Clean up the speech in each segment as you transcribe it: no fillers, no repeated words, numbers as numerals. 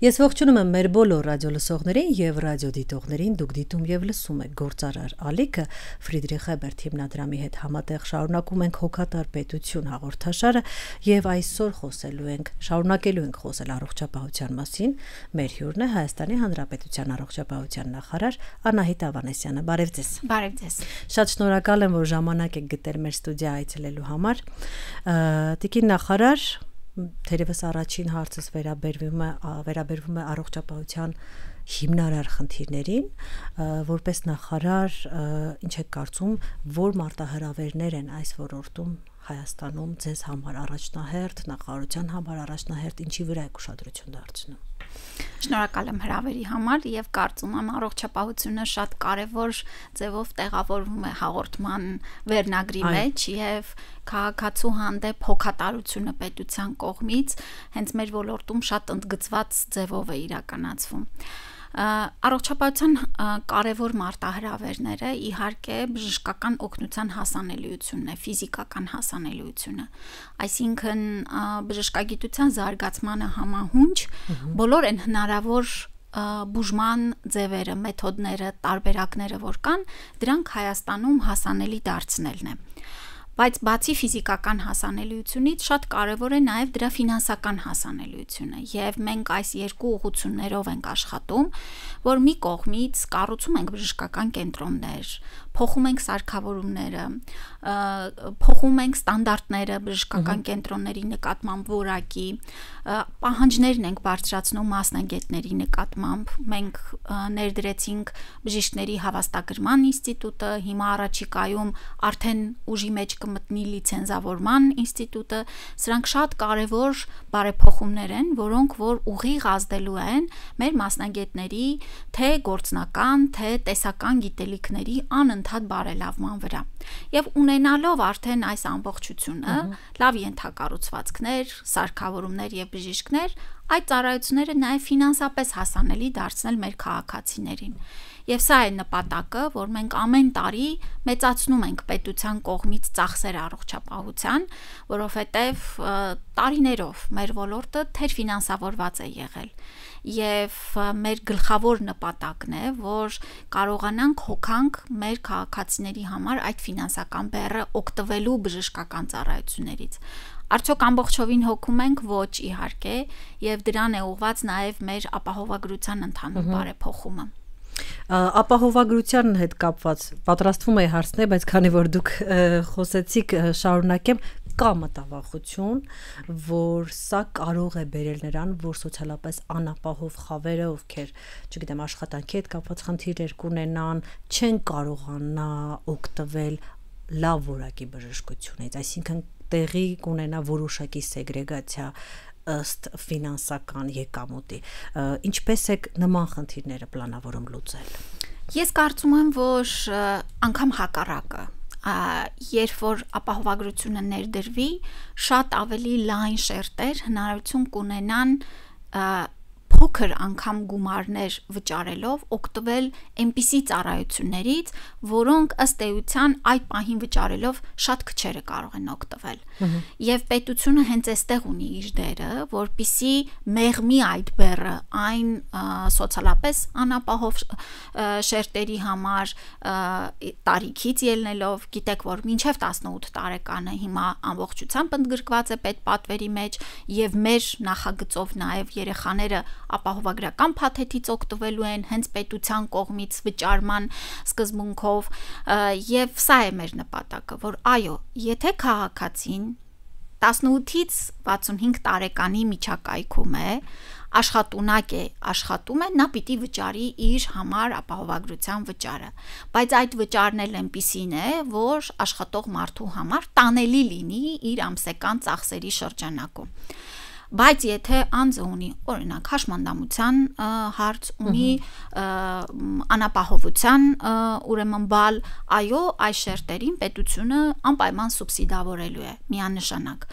Ես ողջունում եմ մեր բոլոր ռադիոլսողներին եւ ռադիոդիտողներին, դուք դիտում եւ լսում եք Գործարար ալիքը Ֆրիդրիխ Էբերտ հիմնադրամի հետ համատեղ շարունակում ենք հոգատար պետություն հաղորդաշարը եւ այսօր շարունակելու ենք խոսել առողջապահության մասին։ Մեր հյուրն է Հայաստանի Հանրապետության առողջապահության նախարար Անահիտ Ավանեսյանը։ Բարև ձեզ։ Բարև ձեզ։ Շատ շնորհակալ եմ, որ ժամանակ եք գտել մեր ստուդիա այցելելու համար։ Տիկին նախարար, թերևս առաջին հարցս վերաբերվում է առողջապահության հիմնարար խնդիրներին, որպես նախարար ինչ եք կարծում, որ մարտահրավերներ են այս ոլորտում Հայաստանում ձեզ համար առաջնահերթ, նախարարության համար առաջնահերթ, ինչի վրա եք ուշադրություն դարձնում։ Շնորհակալ եմ հրավերի համար եւ կարծում եմ առողջապահությունը շատ կարեւոր ձևով տեղավորվում է հաղորդման վերնագրի մեջ եւ քաղաքացու հանդեպ հոգատարությունը պետության կողմից հենց մեր ոլորտում շատ ընդգծված ձևով է իրականացվում։ Առողջապահության կարևոր մարտահրավերները իհարկե բժշկական օգնության հասանելիությունն է, ֆիզիկական հասանելիությունը, այսինքն բժշկագիտության զարգացմանը համահունչ բոլոր են հնարավոր բուժման ձևերը, մեթոդները, տարբերակները, որ կան, դրանք Հայաստանում հասանելի դարձնելն է։ Բայց բացի ֆիզիկական հասանելիությունից շատ կարևոր է նաև դրա ֆինանսական հասանելիությունը եւ մենք այս երկու ուղղություններով ենք աշխատում, որ մի կողմից կառուցում ենք բժշկական կենտրոններ, փոխում ենք սարքավորումները, փոխում ենք ստանդարտները բժշկական կենտրոնների նկատմամբ որակի, պահանջներն ենք բարձրացնում մասնագետների նկատմամբ, մենք ներդրեցինք բժիշկների հավաստագրման ինստիտուտը, հիմա առաջիկայում արդեն ուժի մեջ կմտնի լիցենզավորման ինստիտուտը, սրանք շատ կարևոր բարեփոխումներ են, որոնք որ ուղիղ ազդելու են մեր մասնագետների թե գործնական, թե տեսական գիտելիքների անընդհատ բարելավման վրա։ Եվ ունենալով արդեն այս ամբողջությունը, լավ ենթակառուցվածքներ, սարքավորումներ եւ բժիշկներ, այդ ծառայությունները նաեւ ֆինանսապես հասանելի դարձնել մեր քաղաքացիներին։ Եվ սա է նպատակը, որ մենք ամեն տարի մեծացնում ենք պետության կողմից ծախսեր առողջապահության, որովհետև տարիներով մեր ոլորտը թերֆինանսավորված է եղել։ Եվ մեր գլխավոր նպատակն է, որ կարողանանք հոգանք մեր քաղաքացիների համար այդ ֆինանսական բեռը օգտվելու բժշկական ծառայություններից։ Արդյոք ամբողջովին հոգում ենք, ոչ իհարկե, եւ դրան է ուղղված նաեւ մեր ապահովագրության ընդհանուր բարեփոխումը։ Ապահովագրության հետ կապված պատրաստվում էի հարցնել, բայց քանի որ դուք խոսեցիք, շարունակեմ, կա մտավախություն, որ սա կարող է բերել նրան, որ սոցիալապես անապահով խավերը, ովքեր, չգիտեմ, աշխատանքի հետ կապված խնդիրներ կունենան, չեն կարողանա օգտվել լավ որակի բժշկությունից, այսինքն տեղի կունենա որոշակի սեգրեգացիա ըստ ֆինանսական եկամուտի։ Ինչպես եք նման խնդիրները պլանավորում լուծել։ Ես կարծում եմ, որ անգամ հակառակը, երբ որ ապահովագրությունը ներդրվի, շատ ավելի լայն շերտեր հնարավորություն կունենան փոքր անգամ գումարներ վճարելով օգտվել այնպիսի ծառայություններից, որոնք ըստ էության այդ պահին վճարելով շատ քչերը կարող են օգտվել։ Եվ պետությունը հենց այստեղ ունի իր դերը, որպիսի մեղմի այդ բեռը այն սոցիալապես անապահով շերտերի համար տարիքից ելնելով, գիտեք, որ մինչև 18 տարեկանը հիմա ամբողջությամբ ընդգրկված է պետպատվերի մեջ եւ մեր նախագծով նաեւ երեխաները ապահովագրական փաթեթից օգտվելու են հենց պետության կողմից վճարման սկզբունքով եւ սա է մեր նպատակը, որ այո, եթե քաղաքացին 18-ից 65 տարեկանի միջակայքում է, աշխատունակ է, աշխատում է, նա պիտի վճարի իր համար ապահովագրության վճարը, բայց այդ վճարն էլ այնպիսին է, որ աշխատող մարդու համար տանելի լինի իր ամսական ծախսերի շրջանակում։ Բայց եթե անձը ունի օրինակ հաշմանդամության հարց, ունի անապահովության ուրեմն բալ, այո, այս շերտերին պետությունը անպայման սուբսիդավորելու է միանշանակ։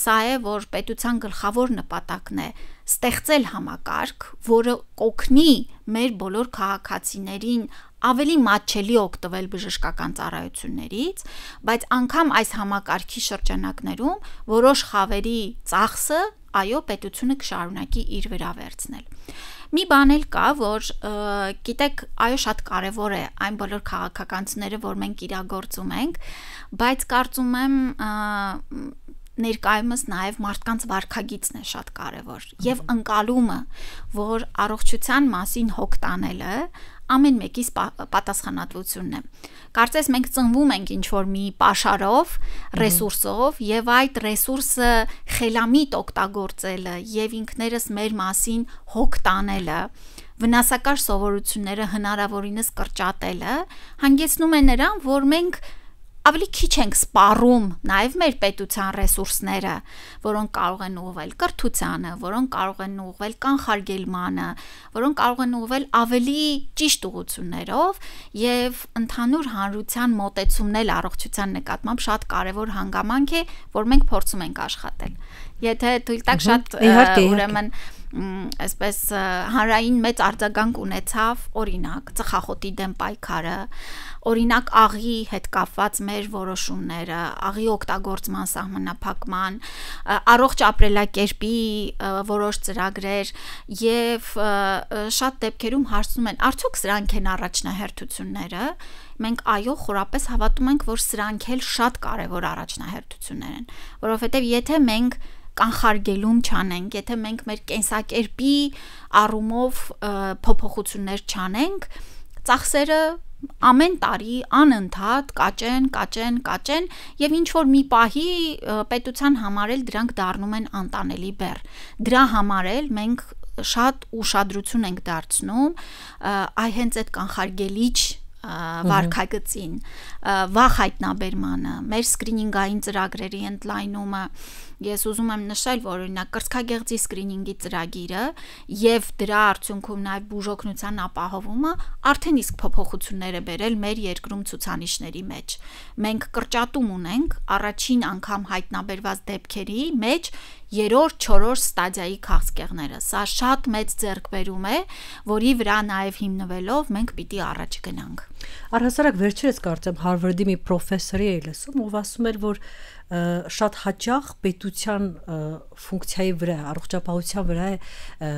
Սա է, որ պետության գլխավոր նպատակն է ստեղծել համակարգ, որը կօգնի մեր բոլոր քաղաքացիներին ավելի մատչելի օգտվել բժշկական ծառայություններից, բայց անգամ այս համակարգի շրջանակներում որոշ խավերի ծախսը այո, պետությունը կշարունակի իր վրա վերցնել։ Մի բան էլ կա, որ գիտեք, այո, շատ կարևոր է այն բոլոր քաղաքականությունները, որ մենք իրագործում ենք, բայց կարծում եմ ներկայումս նաև մարդկանց վարքագիծն է շատ կարևոր եւ ընկալումը, որ առողջության մասին հոգ տանելը ամեն մեկիս պատասխանատվությունն է։ Կարծես մենք ծնվում ենք ինչ-որ մի պաշարով, ռեսուրսով եւ այդ ռեսուրսը խելամիտ օգտագործելը եւ ինքներս մեր մասին հոգ տանելը, վնասակար սովորությունները հնարավորինս կրճատելը հանգեցնում է նրան, որ մենք ավելի քիչ ենք սպառում նաև մեր պետության ռեսուրսները, որոնք կարող են ուղղվել կրթությանը, որոնք կարող են ուղղվել կանխարգելմանը, որոնք կարող են ուղղվել ավելի ճիշտ ուղղություններով եւ ընդհանուր հանրության մոտեցումն էլ առողջության նկատմամբ շատ կարեւոր հանգամանք է, որ մենք փորձում ենք աշխատել։ Եթե թույլ տաք շատ ուրեմն այսպես հանրային մեծ արձագանք ունեցավ, օրինակ ծխախոտի դեմ պայքարը, օրինակ աղի հետ կապված մեր որոշումները, աղի օգտագործման սահմանափակման, առողջ ապրելակերպի որոշ ծրագրեր եւ շատ դեպքերում հարցնում են, արդյոք սրանք են առաջնահերթությունները։ Մենք այո, խորապես հավատում ենք, որ սրանք էլ շատ կարևոր առաջնահերթություններ են, որովհետեւ եթե մենք կանխարգելում չանենք, եթե մենք մեր կենսակերպի առումով փոփոխություններ չանենք, ծախսերը ամեն տարի անընդհատ կաճեն եւ ինչ որ մի պահի պետության համար էլ դրանք դառնում են անտանելի բեռ։ Դրա համար էլ մենք շատ ուշադրություն ենք դարձնում այ հենց այդ կանխարգելիչ վարքագծին, վաղ հայտնաբերմանը, մեր սկրինինգային ծրագրերի ընդլայնումը։ Ես ուզում եմ նշել, որ օրինակ կրծքագեղձի սկրինինգի ծրագիրը եւ դրա արդյունքում նաեւ բուժօգնության ապահովումը արդեն իսկ փոփոխություններ է բերել մեր երկրում ցուցանիշների մեջ։ Մենք կրճատում ունենք առաջին անգամ հայտնաբերված դեպքերի մեջ 3-րդ, 4-րդ ստադիայի քաղցկեղները։ Սա շատ մեծ ձեռքբերում է, որի վրա նաև հիմնվելով մենք պիտի առաջ գնանք։ Առհասարակ վերջերս կարծեմ Հարվարդի մի պրոֆեսորի էի լսում, ով ասում էր, որ շատ հաճախ պետության ֆունկցիայի վրա, առողջապահության վրա է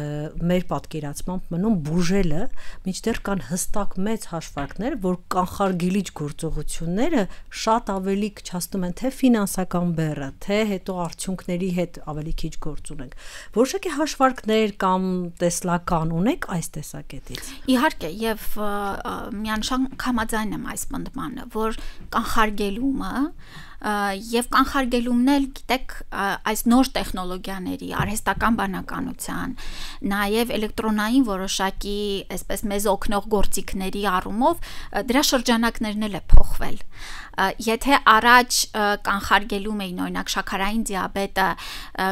մեր պատկերացմամբ մնում բուժելը, մինչդեռ կան հստակ մեծ հաշվարկներ, որ կանխարգելիչ գործողությունները շատ ավելի քչացնում են թե ֆինանսական բեռը, թե հետո արդյունքների հետ ավելի քիչ գործ ունենք։ Որոշակի հաշվարկներ կամ տեսլական ունեք այս տեսակետից։ Իհարկե, եւ միանշանակ համաձայն եմ այս պնդմանը, որ կանխարգելումը եւ կանխարգելումն էլ գիտեք այս նոր տեխնոլոգիաների, արհեստական բանականության, նաեւ էլեկտրոնային որոշակի, այսպես մեզ օգնող գործիքների առումով դրա շրջանակներն էլ է փոխվել։ Եթե առաջ կանխարգելում էին օրինակ շաքարային դիաբետը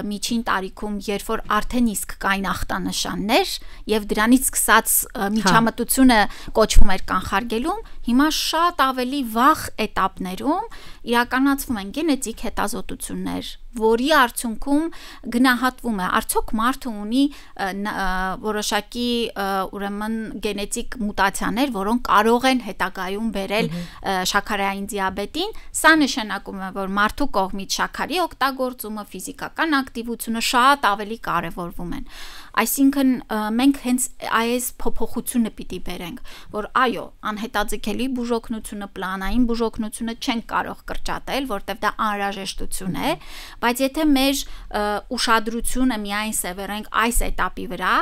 միջին տարիքում, երբ որ արդեն իսկ կային ախտանշաններ եւ դրանից սկսած միջամտությունը կոչվում էր կանխարգելում, հիմա շատ ավելի վաղ этаպներում իրականացվում են գենետիկ հետազոտություններ, որի արդյունքում գնահատվում է արդյոք մարդը ունի որոշակի ուրեմն գենետիկ մուտացիաներ, որոնք կարող են հետագայում բերել շաքարային դիաբետին։ Սա նշանակում է, որ մարդու կողմից շաքարի օգտագործումը, ֆիզիկական ակտիվությունը շատ ավելի կարևորվում են։ Այսինքն մենք հենց այս փոփոխությունը պիտի բերենք, որ այո, անհետաձգելի բուժօգնությունը, պլանային բուժօգնությունը չենք կարող կրճատել, որտեղ դա անհրաժեշտություն է, բայց եթե մեր ուշադրությունը միայն սևեռենք այս этаպի վրա,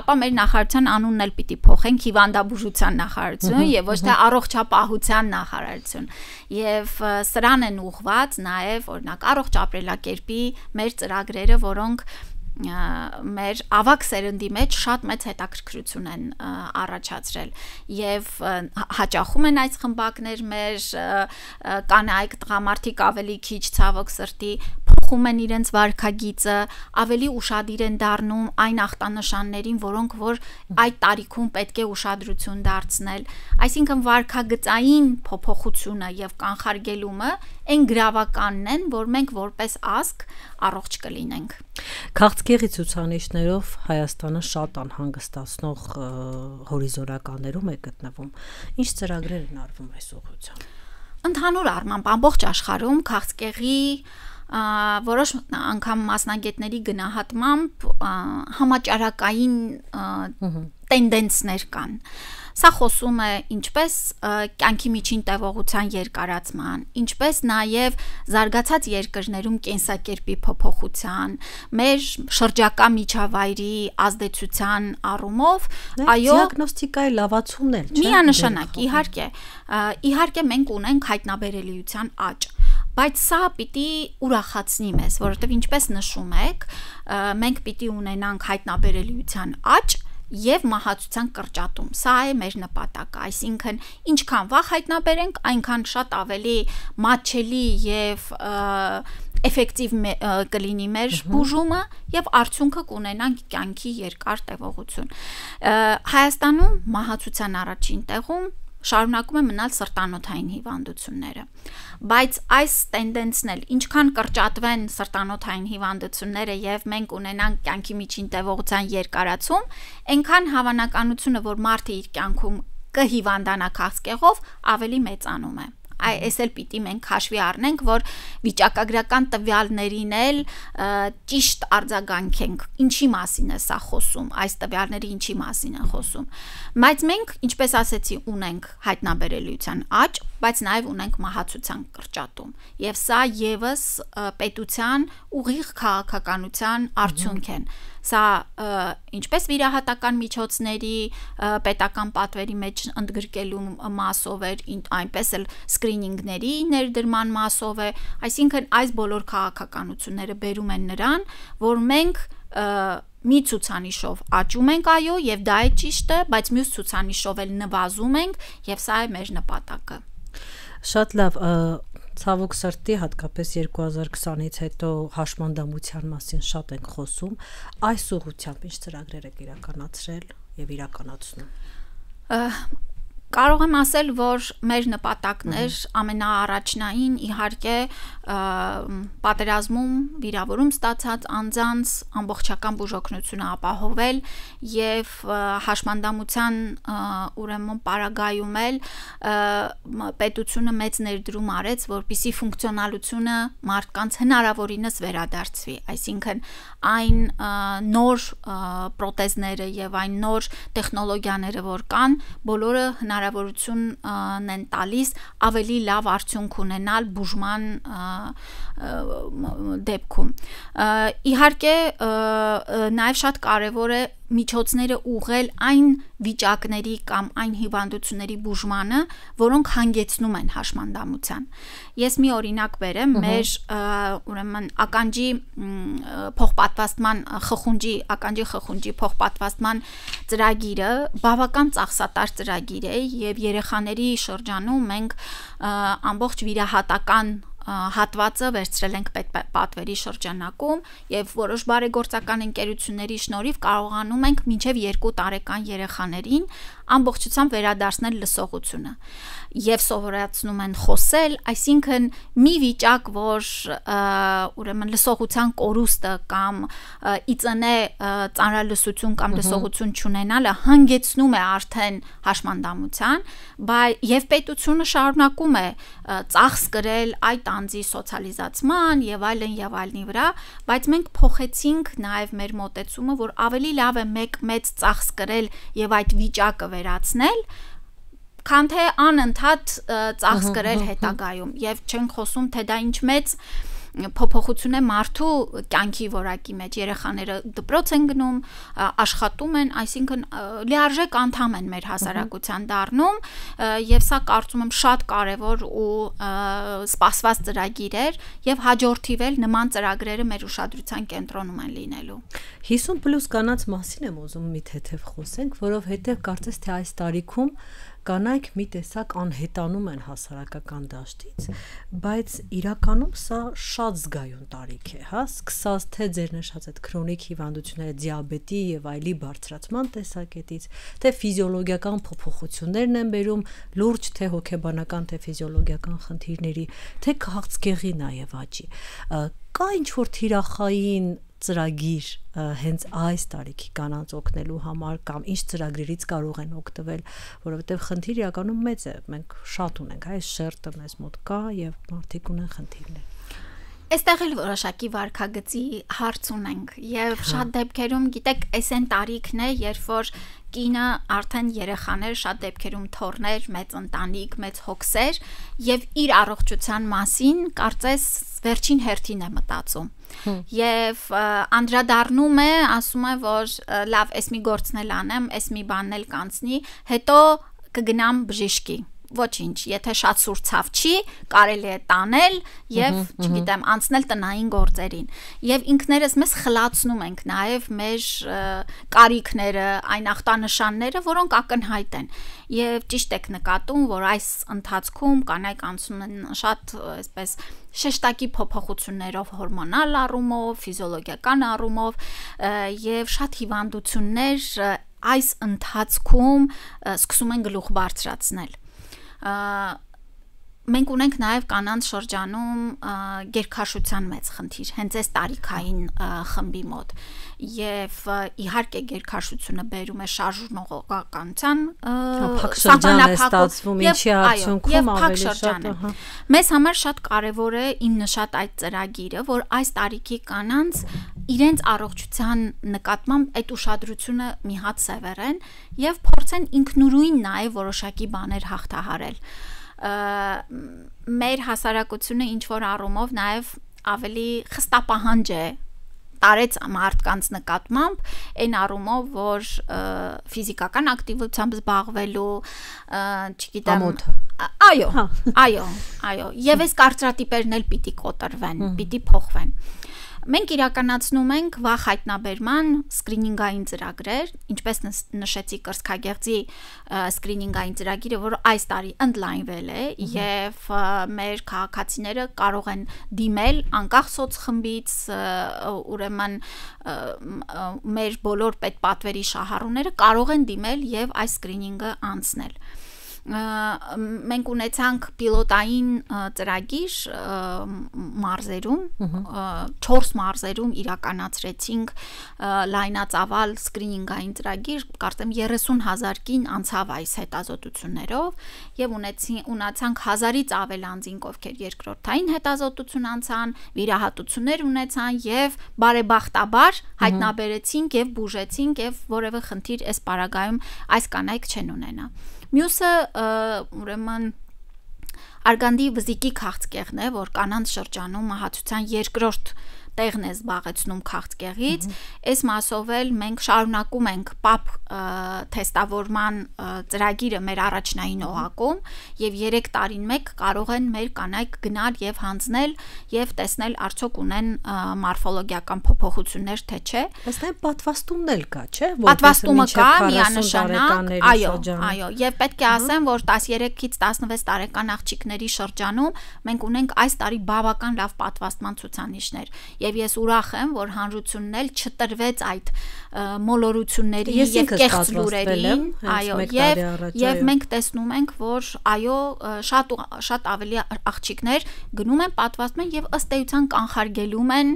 ապա մեր նախարարության անունն էլ պիտի փոխենք հիվանդաբուժության նախարարություն եւ ոչ թե առողջապահության նախարարություն։ Եվ սրան են ուղղված նաեւ օրինակ առողջ ապրելակերպի մեր ծրագրերը, որոնք մեր ավակ սերնդի մեջ շատ մեծ հետաքրքրություն են առաջացրել եւ հաճախում են այս խմբակներ մեր կանայք տղամարդիկ ավելի քիչ ցավոք սրտի փոխում են իրենց վարքագիծը, ավելի ուշադիր են դառնում այն ախտանշաններին, որոնք որ այդ տարիքում պետք է ուշադրություն դարձնել։ Այսինքն վարքագծային փոփոխությունը եւ կանխարգելումը այն գրավականն են, որ մենք որպես ազգ առողջ կլինենք։ Քաղցկեղի ցուցանիշներով Հայաստանը շատ անհանգստացնող հորիզոնականներում է գտնվում։ Ինչ ծրագրեր են արվում այս ուղղությամբ։ Ընդհանուր առմամբ ամբողջ աշխարհում քաղցկեղի որոշ անգամ մասնագետների գնահատմամբ համաճարակային տենդենսներ կան։ Սա խոսում է ինչպես կյանքի միջին տևողության երկարացման, ինչպես նաև զարգացած երկրներում կենսակերպի փոփոխության, մեր շրջակա միջավայրի ազդեցության առումով, այո, դիագնոստիկայի լավացումն էլ, չէ՞։ Միանշանակ, իհարկե մենք ունենք հայտնաբերելիության աճ, բայց սա պիտի ուրախացնի մեզ, որովհետև ինչպես նշում եք, մենք պիտի ունենանք հայտնաբերելիության աճ եւ մահացության կրճատում։ Սա է մեր նպատակը, այսինքն ինչքան վաղ հայտնաբերենք, այնքան շատ ավելի մատչելի եւ էֆեկտիվ կլինի մեր բուժումը եւ արդյունքը կունենանք կյանքի երկար տևողություն։ Հայաստանում մահացության առաջին տեղում շարունակում է մնալ սրտանոթային հիվանդությունները, բայց այս տենդենսն էլ ինչքան կրճատվեն սրտանոթային հիվանդությունները եւ մենք ունենանք կյանքի միջին տևողության երկարացում, այնքան հավանականությունը, որ մարդը իր կյանքում կհիվանդանա քաղցկեղով, ավելի մեծանում է։ Այս էլ պիտի մենք հաշվի առնենք, որ վիճակագրական տվյալներին էլ ճիշտ արձագանքենք, ինչի մասին է սա խոսում, այս տվյալները ինչի մասին են խոսում։ Բայց մենք, ինչպես ասեցի, ունենք հայտնաբերելիության աճ, բայց նաև ունենք մահացության կրճատում։ Եվ սա եւս պետության ուղիղ քաղաքականության արդյունք են։ Սա ինչպես վիրահատական միջոցների պետական պատվերի մեջ ընդգրկելու մասով էր, այնպես էլ սկրինինգների ներդրման մասով է, այսինքն այս բոլոր քաղաքականությունները բերում են նրան, որ մենք մի ցուցանիշով աճում ենք, այո, եւ դա է ճիշտը, բայց մյուս ցուցանիշով էլ նվազում ենք, եւ սա է մեր նպատակը։ Շատ լավ, ցավոք սրտի, հատկապես 2020-ից հետո հաշմանդամության մասին շատ ենք խոսում, այս ուղղությամբ ինչ ծրագրեր եք իրականացրել եւ իրականացնում։ Կարող եմ ասել, որ մեր նպատակն էր ամենաառաջնային իհարկե պատերազմում վիրավորում ստացած անձանց ամբողջական բուժօգնությունը ապահովել եւ հաշմանդամության ուրեմն պարագայում էլ պետությունը մեծ ներդրում արեց, որպիսի ֆունկցիոնալությունը մարդկանց հնարավորինս վերադարձվի, այսինքն այն նոր պրոթեզները եւ այն նոր տեխնոլոգիաները, որ կան, բոլորը հնարավորություն են տալիս ավելի լավ արդյունք ունենալ բուժման դեպքում։ Իհարկե նաև շատ կարևոր է միջոցները ուղղել այն վիճակների կամ այն հիվանդությունների բուժմանը, որոնք հանգեցնում են հաշմանդամության։ Ես մի օրինակ բերեմ, մեր ուրեմն ականջի խխունջի փոխպատվաստման ծրագիրը բավական ծախսատար ծրագիր է եւ երեխաների շրջանում մենք ամբողջ վիրահատական հատվածը վերցրել ենք պատվերի շրջանակում եւ որոշ բարեգործական ընկերությունների շնորհիվ կարողանում ենք մինչեւ 2 տարեկան երեխաներին ամբողջությամբ վերադարձնել լսողությունը եւ սովորացնում են խոսել, այսինքն մի վիճակ, որ ուրեմն լսողության կորուստը կամ իծնե ծանրալսություն կամ լսողություն չունենալը հանգեցնում է արդեն հաշմանդամության, եւ պետությունը շարունակում է ծախս կրել այդ անձի սոցիալիզացման եւ այլնի վրա, բայց մենք փոխեցինք նաեւ մեր մոտեցումը, որ ավելի լավ է մեծ ծախս կրել եւ այդ վիճակը վերացնել, քան թե անընդհատ ծախս կրել հետագայում եւ չենք խոսում թե դա ինչ մեծ փոփոխություն է մարդու կյանքի որակի մեջ, երեխաները դպրոց են գնում, աշխատում են, այսինքն լիարժեք անդամ են մեր հասարակության դառնում եւ սա կարծում եմ շատ կարեւոր ու սպասված ծրագիր էր եւ հաջորդիվ էլ նման ծրագրերը մեր ուշադրության կենտրոնում են լինելու։ 50+ կանանց մասին եմ ուզում մի թեթև խոսենք, որովհետեւ կարծես թե այս տարիքում կանայք մի տեսակ անհետանում են հասարակական դաշտից, բայց իրականում սա շատ զգայուն տարիք է, հա, սկսած թե ձեր նշած այդ քրոնիկ հիվանդությունները, դիաբետի եւ այլի բարձրացման տեսակետից, թե ֆիզիոլոգիական փոփոխություններն են բերում լուրջ թե հոգեբանական, թե ֆիզիոլոգիական խնդիրների, թե քաղցկեղի նաեւ աճի։ Կա ինչ-որ թիրախային ծրագիր հենց այս տարիքի կանանց օգնելու համար կամ ինչ ծրագրերից կարող են օգտվել, որովհետև խնդիրը իրականում մեծ է, մենք շատ ունենք, այս շերտը մեզ մոտ կա եւ մարդիկ ունեն խնդիրներ։ Այստեղ էլ որոշակի վարքագծի հարց ունենք եւ շատ դեպքերում գիտեք այսեն տարիքն է երբ որ կինը արդեն երեխաներ շատ դեպքերում թորներ մեծ ընտանիք մեծ հոգսեր եւ իր առողջության մասին կարծես վերջին հերթին է մտածում եւ անդրադառնում է ասում է որ լավ էս մի գործնել անեմ էս մի բանն էլ կանցնի հետո կգնամ բժիշկի ոչինչ, եթե շատ սուր ցավ չի, կարելի է տանել եւ, չգիտեմ, անցնել տնային գործերին։ Եվ ինքներս մեզ խլացնում ենք նաեւ մեր կարիքները, այն ախտանշանները, որոնք ակնհայտ են։ Եվ ճիշտ եք նկատում, որ այս ընթացքում կանայք անցնում են շատ, այսպես, շեշտակի փոփոխություններով հորմոնալ առումով, ֆիզիոլոգիական առումով եւ շատ հիվանդություններ այս ընթացքում սկսում են գլուխ բարձրացնել։ Մենք ունենք նաև կանանց շրջանում գերքաշության մեծ խնդիր, հենց այս տարիքային խմբի մոտ եւ իհարկե գերքաշությունը բերում է շարժունակականության փակ շրջան է ստացվում, ինչի արդյունքում ավելի շատ մեզ համար շատ կարեւոր է իմ նշած այդ ծրագիրը, որ այս տարիքի կանանց իրենց առողջության նկատմամբ այդ ուշադրությունը մի հատ սևեռեն եւ փորձեն ինքնուրույն նաեւ որոշակի բաներ հաղթահարել մեր հասարակությունը ինչ որ առումով նաև ավելի խստապահանջ է տարեց մարդկանց նկատմամբ այն առումով որ ֆիզիկական ակտիվությամբ զբաղվելու չգիտեմ այո եւ այս կարծրատիպերն էլ պիտի կոտրվեն պիտի փոխվեն Մենք իրականացնում ենք վաղ հայտնաբերման սկրինինգային ծրագրեր, ինչպես նշեցի կրծքագեղձի սկրինինգային ծրագիրը, որ այս տարի ընդլայնվել է եւ մեր քաղաքացիները կարող են դիմել անկախ սոցխմբից, ուրեմն մեր բոլոր պետպատվերի շահառուները կարող են դիմել եւ այս սկրինինգը անցնել մենք ունեցանք պիլոտային ծրագիր մարզերում 4 մարզերում իրականացրեցինք լայնածավալ սկրինինգային ծրագիր կարծեմ 30,000 կին անցավ այս հետազոտություններով եւ ունեցանք 1000-ից ավել անձինք ովքեր երկրորդային հետազոտություն անցան վիրահատություններ ունեցան եւ բարեբախտաբար հայտնաբերեցինք եւ բուժեցինք եւ որևէ խնդիր այս պարագայում այս կանայք չեն ունենա Մյուսը ուրեմն արգանդի վզիկի քաղցկեղն է, որ կանանց շրջանում մահացության երկրորդ տեղն է զբաղեցնում քաղցկեղից, այս մասով էլ մենք շարունակում ենք PAP թեստավորման ծրագիրը մեր առաջնային օղակում եւ 3 տարին մեկ կարող են մեր կանայք գնալ եւ հանձնել եւ տեսնել արդյոք ունեն մորֆոլոգիական փոփոխություններ թե չէ։ Այստեղ պատվաստումն էլ կա, չէ՞, պատվաստումը կա միանշանակ, այո, եւ պետք է ասեմ, որ 13-ից 16 տարեկան աղջիկների շրջանում մենք ունենք այս տարի բավական լավ պատվաստման ցուցանիշներ Եվ ես ուրախ եմ, որ հանրությունն էլ չտրվեց այդ մոլորությունների եւ կեղծ լուրերին, այո, եւ մենք տեսնում ենք, որ այո, շատ ավելի աղջիկներ գնում են պատվաստում են եւ ըստ էության կանխարգելում են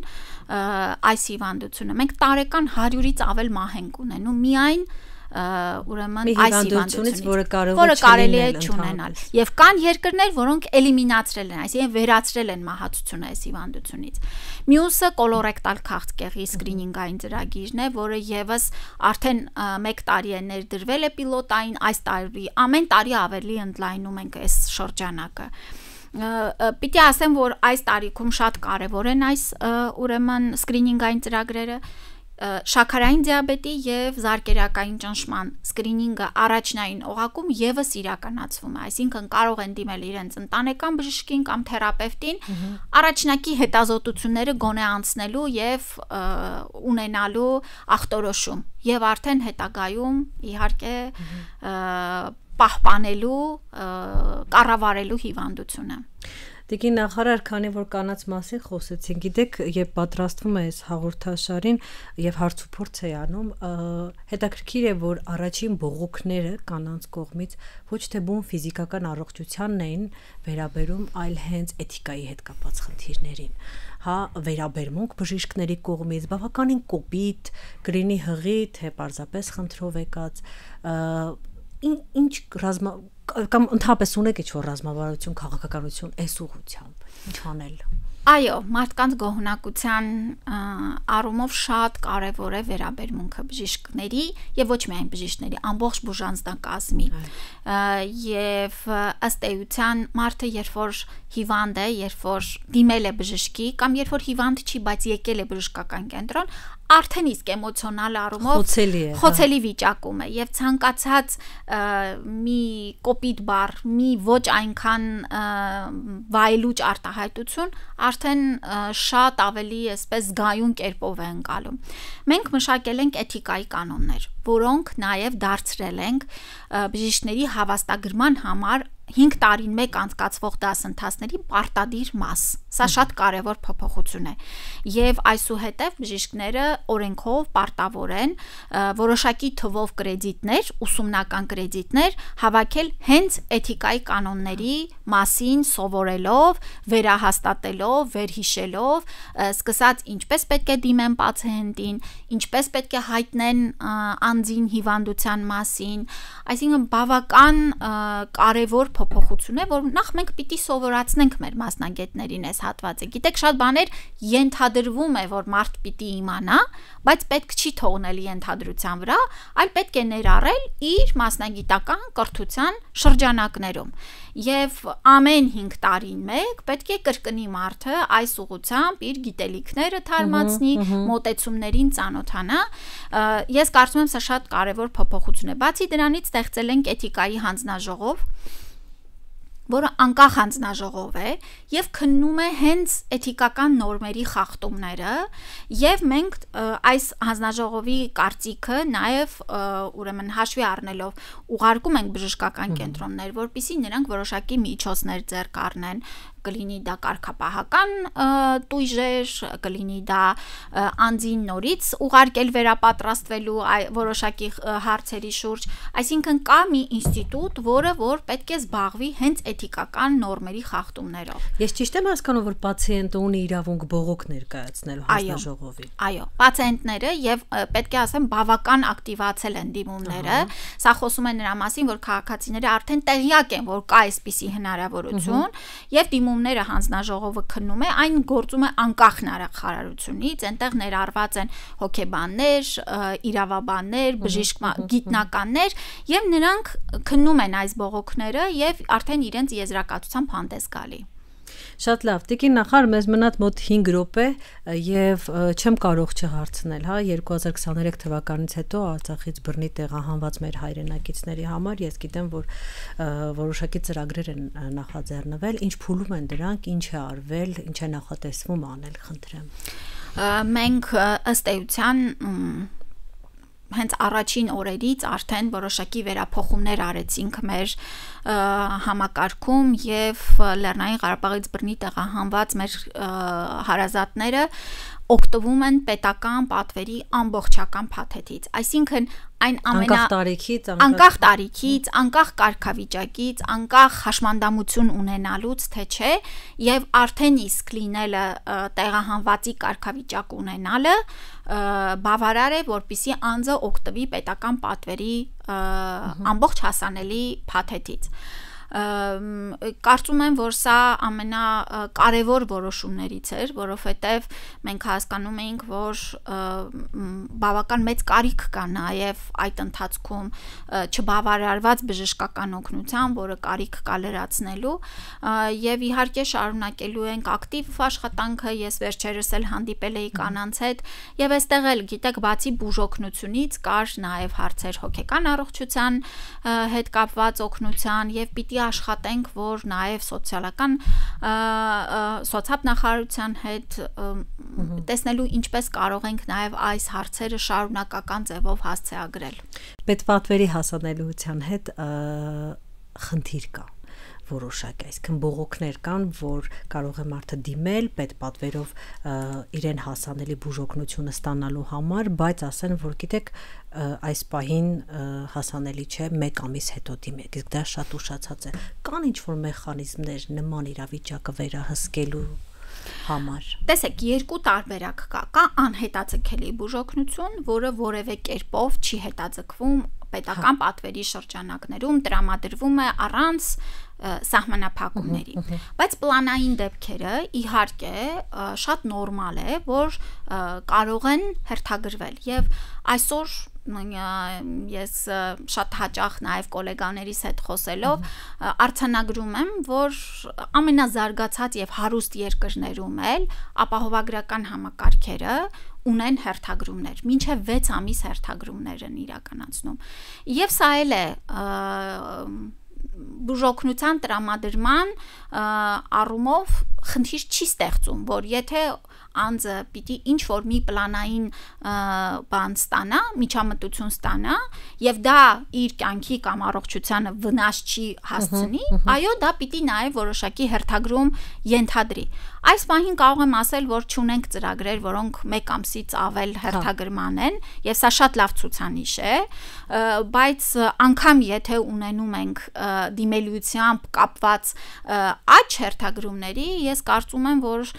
այս հիվանդությունը։ Մենք տարեկան 100-ից ավել մահ ենք ունենում միայն ուրեմն այս հիվանդությունից, որը կարելի է չունենալ։ Եվ կան երկրներ, որոնք էլիմինացրել են, այսինքն վերացրել են մահացությունը այս հիվանդությունից։ Մյուսը կոլորեկտալ քաղցկեղի սկրինինգային ծրագիրն է, որը եւս արդեն 1 տարի է ներդրվել է պիլոտային, այս տարի ամեն տարի ավելի ընդլայնում ենք այս շրջանակը։ Պիտի ասեմ, որ այս տարիքում շատ կարևոր են այս ուրեմն սկրինինգային ծրագրերը շաքարային դիաբետի եւ զարկերակային ճնշման սկրինինգը առաջնային օղակում եւս իրականացվում է, այսինքն կարող են դիմել իրենց ընտանեկան բժշկին կամ թերապևտին առաջնակի հետազոտությունները գոնե անցնելու եւ ունենալու ախտորոշում եւ արդեն հետագայում իհարկե պահպանելու կառավարելու հիվանդությունը Տիկին նախարար, քանի որ կանանց մասին խոսեցին, գիտեք, երբ պատրաստվում է այս հաղորդաշարին եւ հարցուփորձ է անում, հետաքրքիր է, որ առաջին բողոքները կանանց կողմից ոչ թե բուն ֆիզիկական առողջությանն էին վերաբերում, այլ հենց էթիկայի հետ կապված խնդիրներին։ Հա, վերաբերմունք բժիշկների կողմից բավականին կոպիտ, գրինի հղի, թե պարզապես խնդրով եկած, ինչ կամ ընդհանրապես ունեք ինչ-որ ռազմավարություն, քաղաքականություն այս ուղղությամբ, ինչ անել։ Այո, մարդկանց գոհունակության առումով շատ կարևոր է վերաբերմունքը բժիշկների եւ ոչ միայն բժիշկների, ամբողջ բուժանձնակազմի։ Եվ ըստ էության մարդը երբ որ հիվանդ է, երբ որ դիմել է բժշկի կամ երբ որ հիվանդ չի, բայց եկել է բժշկական կենտրոն, արդեն իսկ էմոցիոնալ առումով խոցելի վիճակում է եւ ցանկացած մի կոպիտ բառ, մի ոչ այնքան վայելուչ արտահայտություն արդեն շատ ավելի այսպես զգայուն կերպով է ընկալում։ Մենք մշակել ենք էթիկայի կանոններ, որոնք նաև դարձրել ենք բժիշկների հավաստագրման համար 5 տարին մեկ անցկացվող դասընթացների պարտադիր մաս։ Սա շատ կարևոր փոփոխություն է։ Եվ այսուհետև բժիշկները օրենքով պարտավոր են որոշակի թվով կրեդիտներ, ուսումնական կրեդիտներ հավաքել հենց էթիկայի կանոնների մասին սովորելով, վերահաստատելով, վերհիշելով, սկսած ինչպես պետք է դիմեն պացիենտին, ինչպես պետք է հայտնեն անձին հիվանդության մասին, այսինքն բավական կարևոր փոփոխություն է, որ նախ մենք պիտի սովորացնենք մեր մասնագետներին այս հատվածը։ Գիտեք, շատ բաներ ենթադրվում է, որ մարդ պիտի իմանա, բայց պետք չի թողնել ենթադրության վրա, այլ պետք է ներառել իր մասնագիտական կրթության շրջանակներում։ Եվ ամեն 5 տարին մեկ պետք է կրկնի մարդը այս ուղղությամբ իր գիտելիքները թարմացնի, մոտեցումներին ծանոթանա։ Ես կարծում եմ, սա շատ կարևոր փոփոխություն է։ Բացի դրանից ստեղծել ենք էթիկայի հանձնաժողով, որը անկախ հանձնաժողով է եւ քննում է հենց էթիկական նորմերի խախտումները եւ մենք այս հանձնաժողովի կարծիքը նաեւ ուրեմն հաշվի առնելով ուղարկում ենք բժշկական կենտրոններ, որպեսզի նրանք որոշակի միջոցներ ձեռք առնեն, կլինի դա կարգապահական տույժեր, կլինի դա անձին նորից ուղարկել վերապատրաստվելու որոշակի հարցերի շուրջ, այսինքն կա մի ինստիտուտ, որ պետք է զբաղվի հենց էթիկական նորմերի խախտումներով։ Ես ճիշտ եմ հասկանում, որ պացիենտը ունի իրավունք բողոք ներկայացնելու հանձնաժողովին։ Այո, պացիենտները եւ պետք է ասեմ բավական ակտիվացել են դիմումները։ Սա խոսում է նրա մասին, որ քաղաքացիները արդեն տեղյակ են, որ կա այսպիսի հնարավորություն եւ դիմումները հանձնաժողովը քննում է, այն գործում է անկախ նախարարությունից, այնտեղ ներառված են հոգեբաններ, իրավաբաններ, բժիշկ գիտնականներ եւ նրանք քննում են այս բողոքները եւ արդեն իրենց եզրակացությամբ հանդես գալի։ Շատ լավ, Տիկին նախար, մեզ մնաց մոտ 5 րոպե եւ չեմ կարող չհարցնել, հա, 2023 թվականից հետո Արցախից բռնի տեղահանված մեր հայրենակիցների համար ես գիտեմ, որ որոշակի ծրագրեր են նախաձեռնվել, ինչ փուլում են դրանք, ինչ է արվել, ինչ է նախատեսվում անել, խնդրեմ։ Մենք ըստ էության հենց առաջին օրերից արդեն որոշակի վերափոխումներ արեցինք մեր համակարգում եւ Լեռնային Ղարաբաղից բռնի տեղահանված մեր հարազատները օգտվում են պետական պատվերի ամբողջական փաթեթից, այսինքն այն անկախ տարիքից, անկախ կարգավիճակից, անկախ հաշմանդամություն ունենալուց, թե չէ, եւ արդեն իսկ լինելը տեղահանվածի կարգավիճակ ունենալը բավարար է, որպեսզի անձը օգտվի պետական պատվերի ամբողջ հասանելի փաթեթից։ Կարծում եմ, որ սա ամենակարևոր որոշումներից էր, որովհետև մենք հասկանում էինք, որ բավական մեծ կարիք կա նաև այդ ընթացքում չբավարարված բժշկական օգնության, որը կարիք կա լրացնելու, եւ իհարկե շարունակելու ենք ակտիվ աշխատանքը, ես վերջերս էլ հանդիպել էի կանանց հետ, եւ այստեղ էլ գիտեք, բացի բուժօգնությունից կար նաև հարցեր հոգեկան առողջության հետ կապված օգնության եւ պիտի աշխատենք, որ նաև սոցիալական սոցիալ նախարարության հետ տեսնելու ինչպես կարող ենք նաև այս հարցերը շարունակական ձևով հասցեագրել։ Պետպատվերի հասանելիության հետ խնդիր կա որոշակի, այսինքն բողոքներ կան, որ կարող է մարդը դիմել պետպատվերով իրեն հասանելի բուժօգնությունը ստանալու համար, բայց ասեն, որ գիտեք, այս պահին հասանելի չէ, 1 ամիս հետո դիմեք, իսկ դա շատ ուշացած է։ Կան ինչ-որ մեխանիզմներ նման իրավիճակը վերահսկելու համար։ Տեսեք, երկու տարբերակ կա անհետաձգելի բուժօգնություն, որը որևէ կերպով չի հետաձգվում պետական պատվերի շրջանակներում, տրամադրվում է առանց սահմանափակումների։ Բայց պլանային դեպքերը իհարկե շատ նորմալ է, որ կարող են հերթագրվել եւ այսօր ես շատ հաճախ նաև գոլեգաներիս հետ խոսելով արձանագրում եմ, որ ամենազարգացած եւ հարուստ երկրներում էլ ապահովագրական համակարգերը ունեն հերթագրումներ, մինչև 6 ամիս հերթագրումներ են իրականացնում։ Եվ սա էլ է բուժօգնության տրամադրման առումով խնդիր չի ստեղծում, որ եթե անձը պիտի ինչ որ մի պլանային բան ստանա, միջամտություն ստանա, եւ դա իր կյանքի կամ առողջությանը վնաս չի հասցնի, այո, դա պիտի նաեւ որոշակի հերթագրում ենթադրի։ Այս պահին կարող եմ ասել, որ չունենք ծրագրեր, որոնք 1 ամսից ավել հերթագրման են, եւ սա շատ լավ ցուցանիշ է, բայց անգամ եթե ունենում ենք դիմելիությամբ կապված աճ հերթագրումների, ես կարծում եմ, որ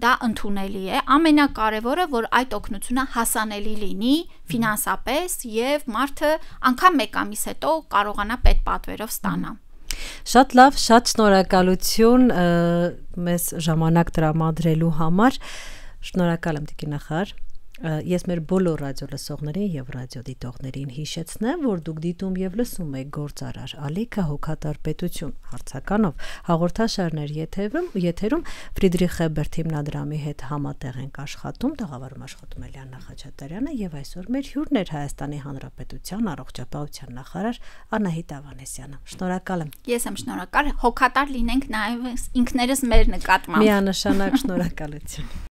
դա ընդունելի է, ամենակարևորը, որ այդ օգնությունը հասանելի լինի ֆինանսապես եւ մարդը անգամ 1 ամիս հետո կարողանա պետպատվերով ստանա։ Շատ լավ, շատ շնորհակալություն մեզ ժամանակ տրամադրելու համար։ Շնորհակալ եմ Տիկնախար։ Ես մեր բոլոր ռադիո լսողներին եւ ռադիո դիտողներին հիշեցնեմ, որ դուք դիտում եւ լսում եք Գործարար Ալիքը հոգատար պետություն հարցականով հաղորդաշարներ եթերում Ֆրիդրիխ Էբերտ հիմնադրամի հետ համատեղ ենք աշխատում, տաղավարում աշխատում է Լիաննա Խաչատրյանը եւ այսօր մեր հյուրն էր Հայաստանի Հանրապետության առողջապահության նախարար Անահիտ Ավանեսյանը։ Շնորհակալ եմ։ Ես եմ շնորհակալ, հոգատար լինենք նաեւ ինքներս մեր նկատմամբ։ Միանշանակ շնորհակալություն։